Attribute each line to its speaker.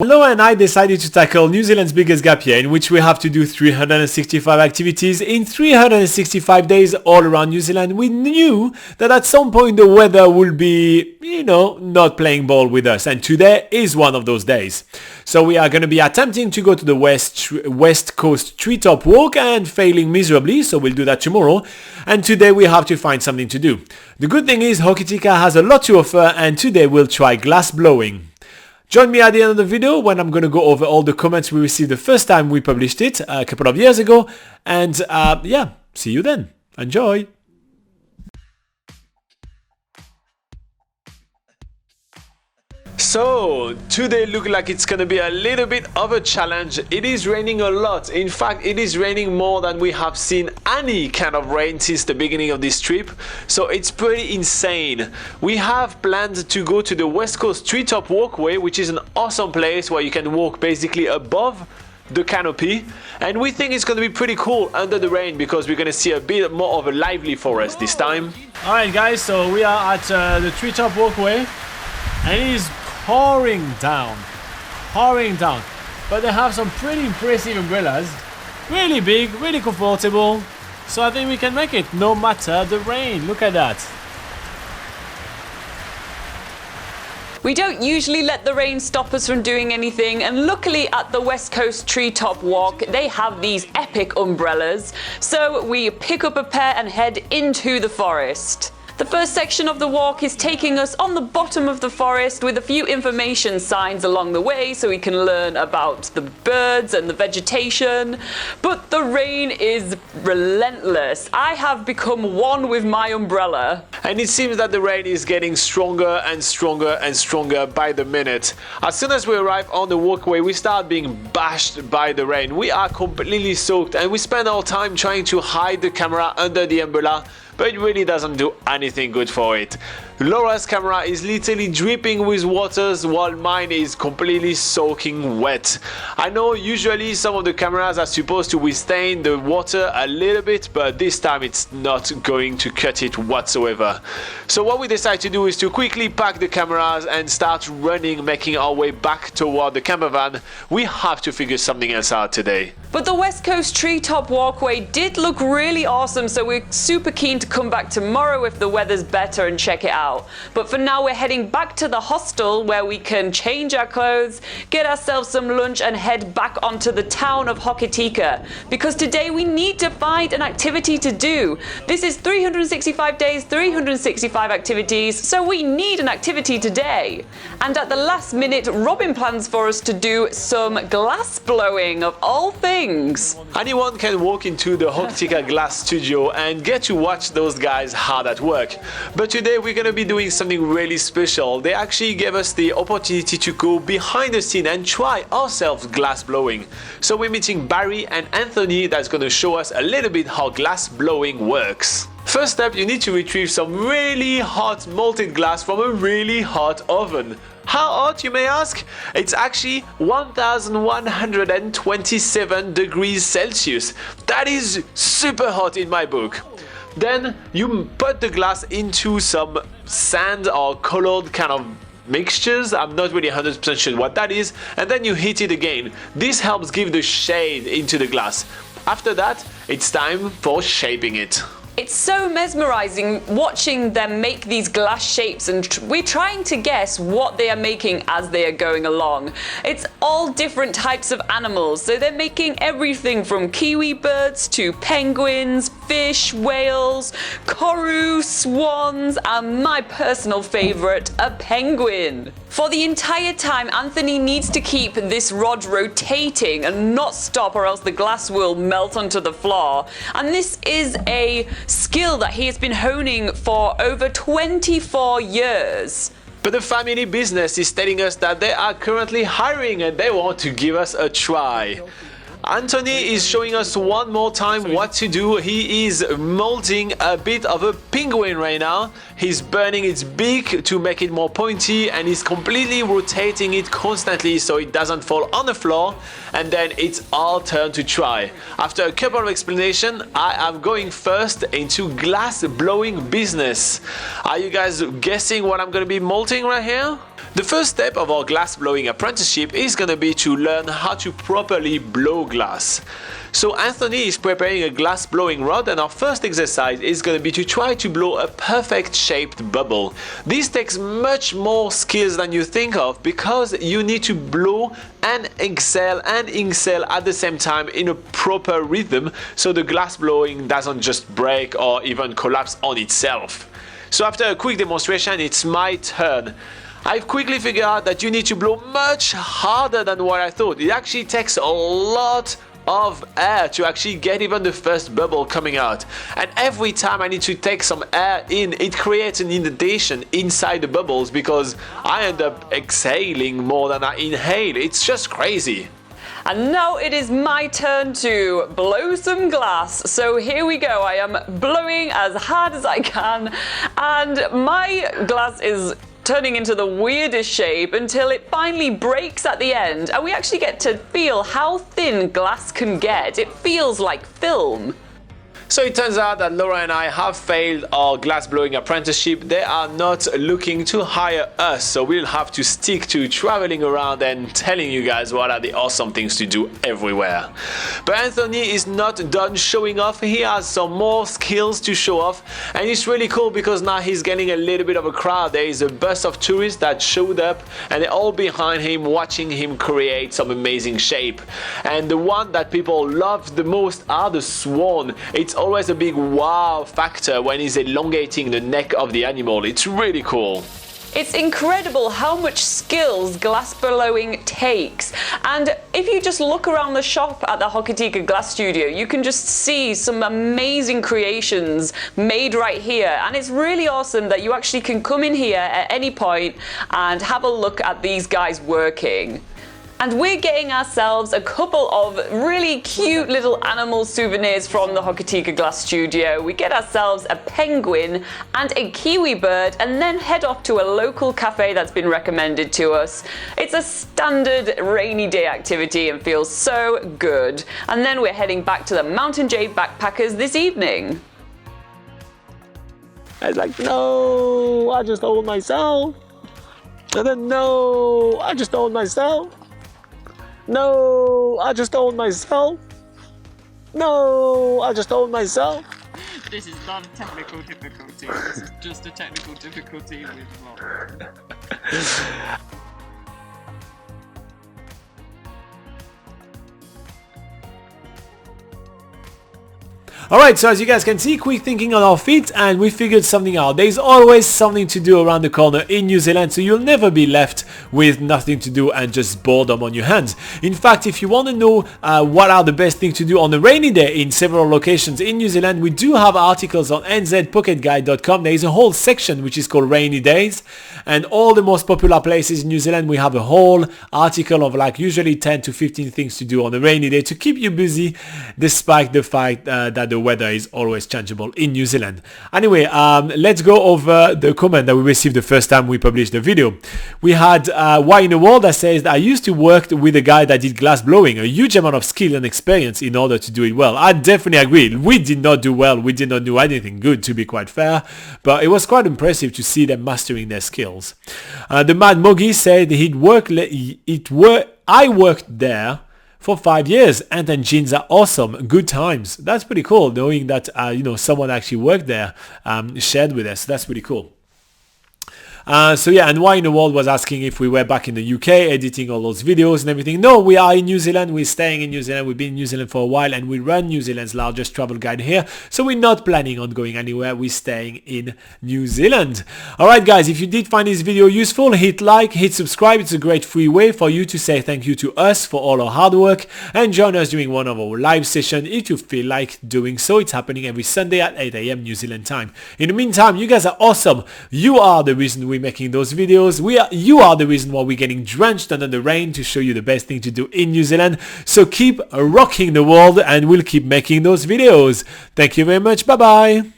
Speaker 1: Laura and I decided to tackle New Zealand's biggest gap year, in which we have to do 365 activities in 365 days all around New Zealand. We knew that at some point the weather would be, not playing ball with us, and today is one of those days. So we are going to be attempting to go to the West Coast treetop walk and failing miserably, so we'll do that tomorrow. And today we have to find something to do. The good thing is Hokitika has a lot to offer, and today we'll try glass blowing. Join me at the end of the video when I'm going to go over all the comments we received the first time we published it a couple of years ago. And see you then. Enjoy! So, today looks like it's gonna be a little bit of a challenge. It is raining a lot. In fact, it is raining more than we have seen any kind of rain since the beginning of this trip. So it's pretty insane. We have planned to go to the West Coast Treetop Walkway, which is an awesome place where you can walk basically above the canopy, and we think it's going to be pretty cool under the rain because we're going to see a bit more of a lively forest this time. Alright guys, so we are at the Treetop Walkway and it is pouring down, but they have some pretty impressive umbrellas, really big, really comfortable, so I think we can make it no matter the rain. Look at that.
Speaker 2: We don't usually let the rain stop us from doing anything, and luckily at the West Coast Treetop Walk they have these epic umbrellas, so we pick up a pair and head into the forest. The first section of the walk is taking us on the bottom of the forest with a few information signs along the way so we can learn about the birds and the vegetation. But the rain is relentless. I have become one with my umbrella.
Speaker 1: And it seems that the rain is getting stronger and stronger and stronger by the minute. As soon as we arrive on the walkway, we start being bashed by the rain. We are completely soaked and we spend our time trying to hide the camera under the umbrella, but it really doesn't do anything good for it. Laura's camera is literally dripping with waters while mine is completely soaking wet. I know usually some of the cameras are supposed to withstand the water a little bit, but this time it's not going to cut it whatsoever. So what we decide to do is to quickly pack the cameras and start running, making our way back toward the camper van. We have to figure something else out today.
Speaker 2: But the West Coast Treetop Walkway did look really awesome, so we're super keen to come back tomorrow if the weather's better and check it out. But for now we're heading back to the hostel where we can change our clothes, get ourselves some lunch and head back onto the town of Hokitika, because today we need to find an activity to do. This is 365 days, 365 activities, so we need an activity today. And at the last minute, Robin plans for us to do some glass blowing of all things.
Speaker 1: Anyone can walk into the Hokitika glass studio and get to watch those guys hard at work. But today we're going to be doing something really special. They actually gave us the opportunity to go behind the scene and try ourselves glass blowing. So we're meeting Barry and Anthony that's going to show us a little bit how glass blowing works. First step, you need to retrieve some really hot molten glass from a really hot oven. How hot, you may ask? It's actually 1127 degrees Celsius. That is super hot in my book. Then you put the glass into some sand or colored kind of mixtures. I'm not really 100% sure what that is. And then you heat it again. This helps give the shade into the glass. After that, it's time for shaping it.
Speaker 2: It's so mesmerizing watching them make these glass shapes, and we're trying to guess what they are making as they are going along. It's all different types of animals, so they're making everything from kiwi birds to penguins, fish, whales, koru, swans, and my personal favorite, a penguin. For the entire time, Anthony needs to keep this rod rotating and not stop, or else the glass will melt onto the floor. And this is a skill that he has been honing for over 24 years.
Speaker 1: But the family business is telling us that they are currently hiring and they want to give us a try. Anthony is showing us one more time what to do. He is molding a bit of a penguin right now. He's burning its beak to make it more pointy, and he's completely rotating it constantly so it doesn't fall on the floor, and then it's our turn to try. After a couple of explanations, I am going first into glass blowing business. Are you guys guessing what I'm going to be molding right here? The first step of our glass blowing apprenticeship is going to be to learn how to properly blow glass. So Anthony is preparing a glass blowing rod, and our first exercise is going to be to try to blow a perfect shaped bubble. This takes much more skills than you think of, because you need to blow and exhale at the same time in a proper rhythm so the glass blowing doesn't just break or even collapse on itself. So after a quick demonstration, it's my turn. I've quickly figured out that you need to blow much harder than what I thought. It actually takes a lot of air to actually get even the first bubble coming out. And every time I need to take some air in, it creates an indentation inside the bubbles because I end up exhaling more than I inhale. It's just crazy.
Speaker 2: And now it is my turn to blow some glass. So here we go. I am blowing as hard as I can, and my glass is turning into the weirdest shape until it finally breaks at the end, and we actually get to feel how thin glass can get. It feels like film.
Speaker 1: So it turns out that Laura and I have failed our glass blowing apprenticeship. They are not looking to hire us, so we'll have to stick to traveling around and telling you guys what are the awesome things to do everywhere. But Anthony is not done showing off. He has some more skills to show off, and it's really cool because now he's getting a little bit of a crowd. There is a bus of tourists that showed up, and they're all behind him watching him create some amazing shape. And the one that people love the most are the swan. It's always a big wow factor when he's elongating the neck of the animal. It's really cool.
Speaker 2: It's incredible how much skills glass blowing takes. And if you just look around the shop at the Hokitika Glass Studio, you can just see some amazing creations made right here. And it's really awesome that you actually can come in here at any point and have a look at these guys working. And we're getting ourselves a couple of really cute little animal souvenirs from the Hokitika Glass Studio. We get ourselves a penguin and a kiwi bird, and then head off to a local cafe that's been recommended to us. It's a standard rainy day activity and feels so good. And then we're heading back to the Mountain Jade Backpackers this evening.
Speaker 1: I was like, no, I just told myself. And then, no, I just told myself. No, I just told myself. No, I just told myself.
Speaker 3: This is not a technical difficulty. This is just a technical difficulty with vlog.
Speaker 4: Alright, so as you guys can see, quick thinking on our feet, and we figured something out. There's always something to do around the corner in New Zealand, so you'll never be left with nothing to do and just boredom on your hands. In fact, if you want to know what are the best things to do on a rainy day in several locations in New Zealand, we do have articles on nzpocketguide.com. There is a whole section which is called Rainy Days, and all the most popular places in New Zealand, we have a whole article of like usually 10 to 15 things to do on a rainy day to keep you busy, despite the fact that the weather is always changeable in New Zealand. Anyway, let's go over the comment that we received the first time we published the video. We had Why in the World that says that I used to work with a guy that did glass blowing, a huge amount of skill and experience in order to do it well. I definitely agree. We did not do well. We did not do anything good, to be quite fair, but it was quite impressive to see them mastering their skills. The Mad Mogi said I worked there for 5 years, and then jeans are awesome, good times. That's pretty cool, knowing that someone actually worked there, shared with us. That's pretty cool. So yeah, and Why in the World was asking if we were back in the UK editing all those videos and everything. No, we are in New Zealand. We're staying in New Zealand. We've been in New Zealand for a while, and we run New Zealand's largest travel guide here. So we're not planning on going anywhere. We're staying in New Zealand. Alright guys, if you did find this video useful, hit like, hit subscribe. It's a great free way for you to say thank you to us for all our hard work, and join us during one of our live sessions if you feel like doing so. It's happening every Sunday at 8 AM New Zealand time. In the meantime, you guys are awesome. You are the reason we we're making those videos. You are the reason why we're getting drenched under the rain to show you the best thing to do in New Zealand. So keep rocking the world and we'll keep making those videos. Thank you very much. Bye bye.